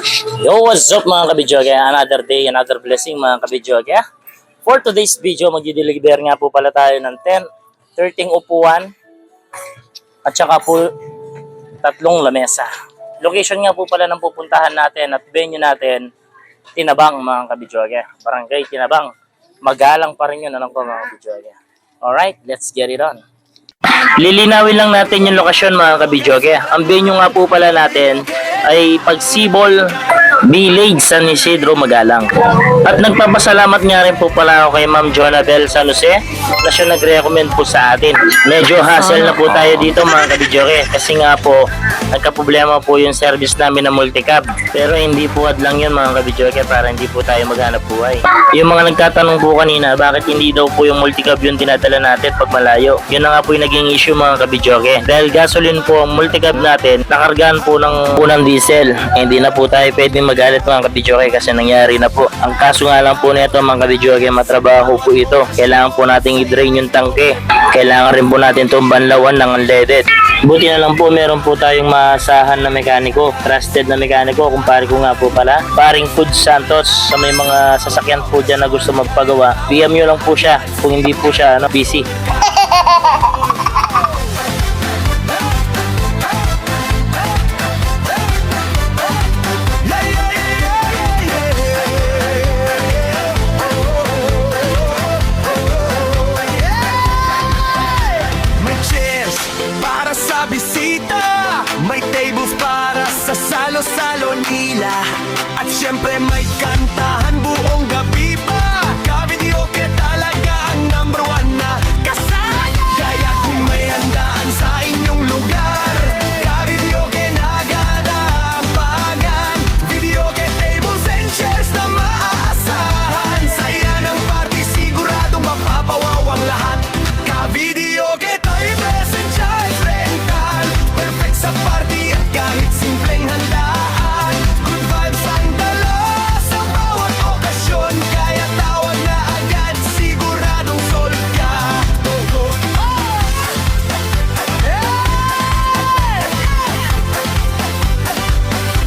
Yo, what's up mga kabidyoge? Another day, another blessing mga kabidyoge. For today's video, magdi-deliver nga po pala tayo ng 13 upuan at saka po 3 lamesa. Location nga po pala ng pupuntahan natin at venue natin, Tinabang mga kabidyoge. Barangay Tinabang. Magalang pa rin yun, alam ko mga kabidyoge. Alright, let's get it on. Lilinawin lang natin yung lokasyon mga kabidyoge. Ang venue nga po pala natin ay Pagsibol Village, San Isidro, Magalang. At nagpapasalamat nga rin po pala ako kay Ma'am Jonabel San Jose na siya nag-recommend po sa atin. Medyo hassle na po tayo dito mga kabidyoke kasi nga po nagka-problema po yung service namin na multicab. Pero hindi po lang yun mga kabidyoke para hindi po tayo maghanap buhay. Yung mga nagtatanong po kanina bakit hindi daw po yung multicab yung dinadala natin pag malayo. Yun na nga po yung naging issue mga kabidyoke. Dahil gasoline po ang multicab natin, nakargaan po ng unang diesel. Hindi na po tayo pwedeng magalit mga kabidyoke kasi nangyari na po. Ang kaso nga lang po nito mga kabidyoke, matrabaho po ito. Kailangan po nating i-drain yung tangke. Kailangan rin po natin itong banlawan ng unleaded. Buti na lang po meron po tayong maasahan na mekaniko, trusted na mekaniko, kumpare ko nga po pala, paring Food Santos. Sa may mga sasakyan po dyan na gusto magpagawa, PM nyo lang po siya kung hindi po siya busy. Bisita, may tables para sa salo-salo nila. At syempre may kantahan buong gabi pa. Ka-videoke talaga ang #1 na kasama. Kaya kung may handaan sa inyong lugar, ka-videoke na ganapagan. Videoke tables and chairs na maaasahan. Saya ng party siguradong mapapawaw ang lahat. Ka-videoke tayo presensya sa party at kahit simpleng handaan. Good vibes ang dala sa bawat okasyon. Kaya tawag na agad, siguradong sold ka. Oh, oh. Hey!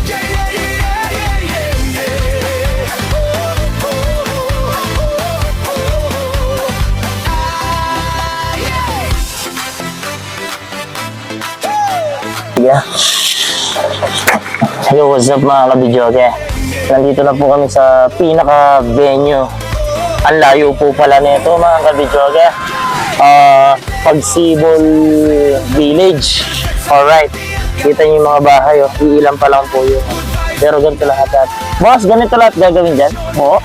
Yeah, yeah, yeah, yeah, yeah, yeah. Oh, oh, oh, oh, oh. Ah, yeah. Yeah. Hello, what's up mga kabidyoke? Nandito na po kami sa pinaka-venue. Ang layo po pala nito mga kabidyoke. Pagsibol Village. Alright. Kita niyo yung mga bahay. Oh. Iilan pa lang po yun. Pero ganito lahat. Boss, ganito lahat gagawin dyan? Oo.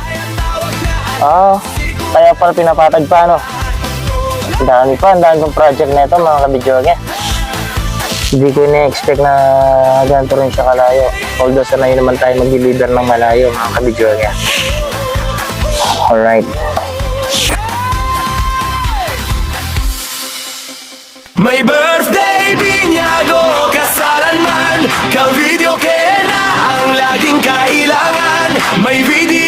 Kaya pala pinapatag pa, no? Ang dami kong project na ito mga kabidyoke. Hindi ko na-expect na ganito rin siya kalayo. Although sanay naman tayo mag-deliver ng malayo mga kabidyoke. Alright. May birthday, binyago, kasalan man, ka-videoke na ang laging kailangan. May video